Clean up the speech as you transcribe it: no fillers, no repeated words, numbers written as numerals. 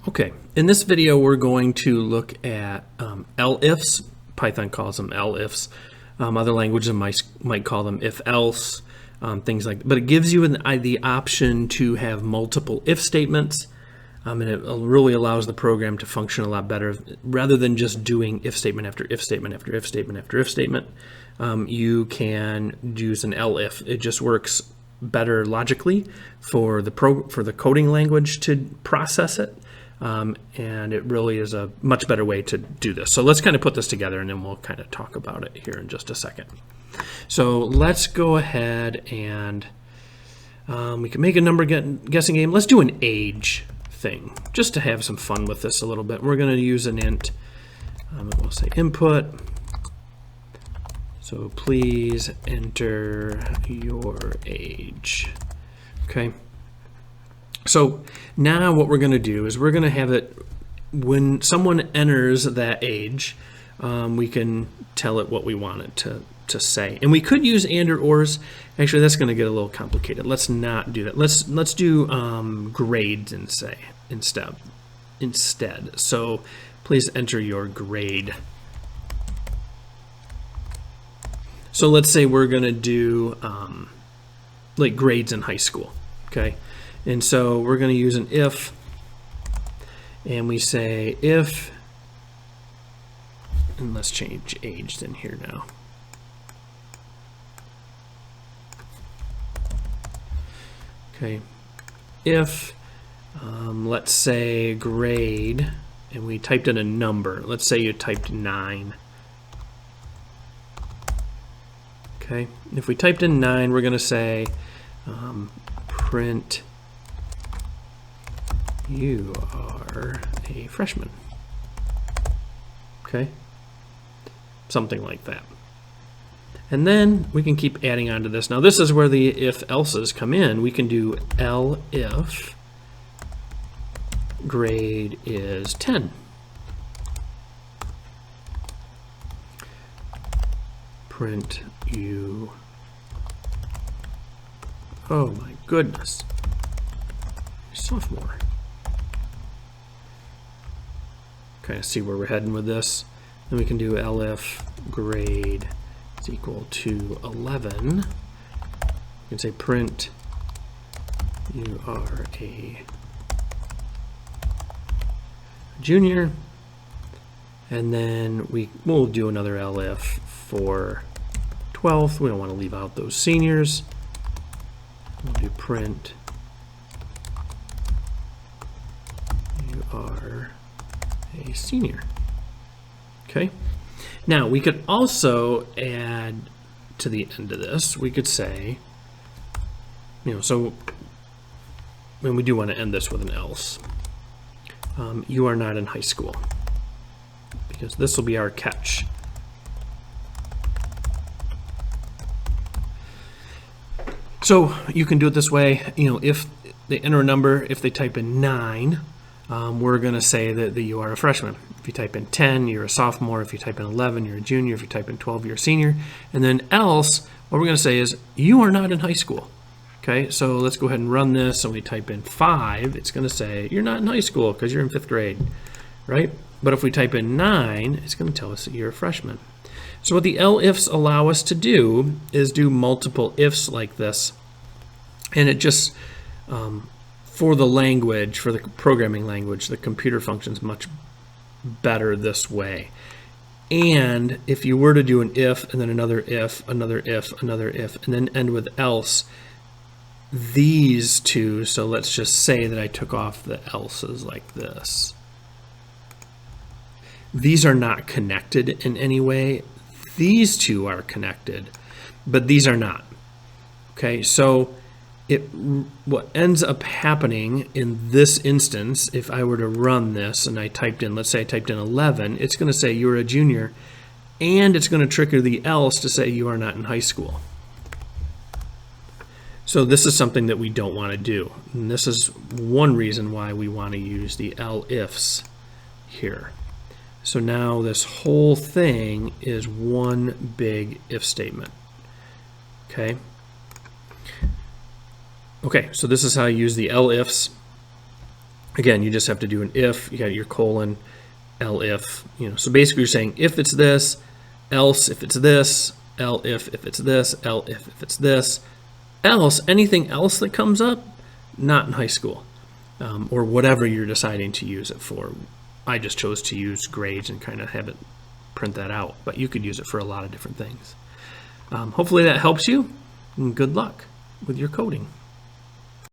Okay, in this video we're going to look at ElIfs. Python calls them ElIfs. Other languages might call them if-else, things like that. But it gives you the option to have multiple if statements, and it really allows the program to function a lot better. Rather than just doing if statement after if statement after if statement after if statement, you can use an ElIf. It just works better logically for the coding language to process it. And it really is a much better way to do this. So let's kind of put this together and then we'll kind of talk about it here in just a second. So let's go ahead and we can make a number guessing game. Let's do an age thing just to have some fun with this a little bit. We're going to use an int. We'll say input. So please enter your age. Okay. So now what we're going to do is we're going to have it when someone enters that age, we can tell it what we want it to say. And we could use and or ors. Actually, that's going to get a little complicated. Let's not do that. Let's do grades instead. So please enter your grade. So let's say we're going to do like grades in high school. Okay. And so we're going to use an if, and we say if, and let's change age in here now. Okay, if, let's say grade, and we typed in a number. Let's say you typed 9. Okay, if we typed in 9, we're going to say print you are a freshman. Okay, something like that. And then we can keep adding on to this. Now this is where the if-else's come in. We can do ElIf grade is 10. Print you. Oh my goodness. Sophomore. Kind of see where we're heading with this. Then we can do ElIf grade is equal to 11. We can say print you are a junior, and then we'll do another ElIf for 12th. We don't want to leave out those seniors. We'll do print you are a senior. Okay. Now we could also add to the end of this, we could say, so when we do want to end this with an else, you are not in high school, because this will be our catch. So you can do it this way, if they enter a number, if they type in 9, we're going to say that you are a freshman. If you type in 10, you're a sophomore. If you type in 11, you're a junior. If you type in 12, you're a senior. And then else, what we're going to say is you are not in high school. Okay, so let's go ahead and run this. And we type in 5, it's going to say you're not in high school because you're in 5th grade, right? But if we type in 9, it's going to tell us that you're a freshman. So what the ElIfs allow us to do is do multiple ifs like this. And it just, for the language, for the programming language, the computer functions much better this way. And if you were to do an if and then another if, another if, another if, and then end with else, these two, so let's just say that I took off the else's like this. These are not connected in any way. These two are connected, but these are not. Okay, so what ends up happening in this instance, if I were to run this and I typed in, let's say I typed in 11, it's going to say you're a junior, and it's going to trigger the else to say you are not in high school. So this is something that we don't want to do. And this is one reason why we want to use the ElIfs here. So now this whole thing is one big if statement. Okay. Okay, so this is how I use the ElIfs. Again, you just have to do an if, you got your colon, ElIf, so basically you're saying if it's this, else if it's this, ElIf if it's this, ElIf if it's this, else, anything else that comes up, not in high school, or whatever you're deciding to use it for. I just chose to use grades and kind of have it print that out, but you could use it for a lot of different things. Hopefully that helps you, and good luck with your coding.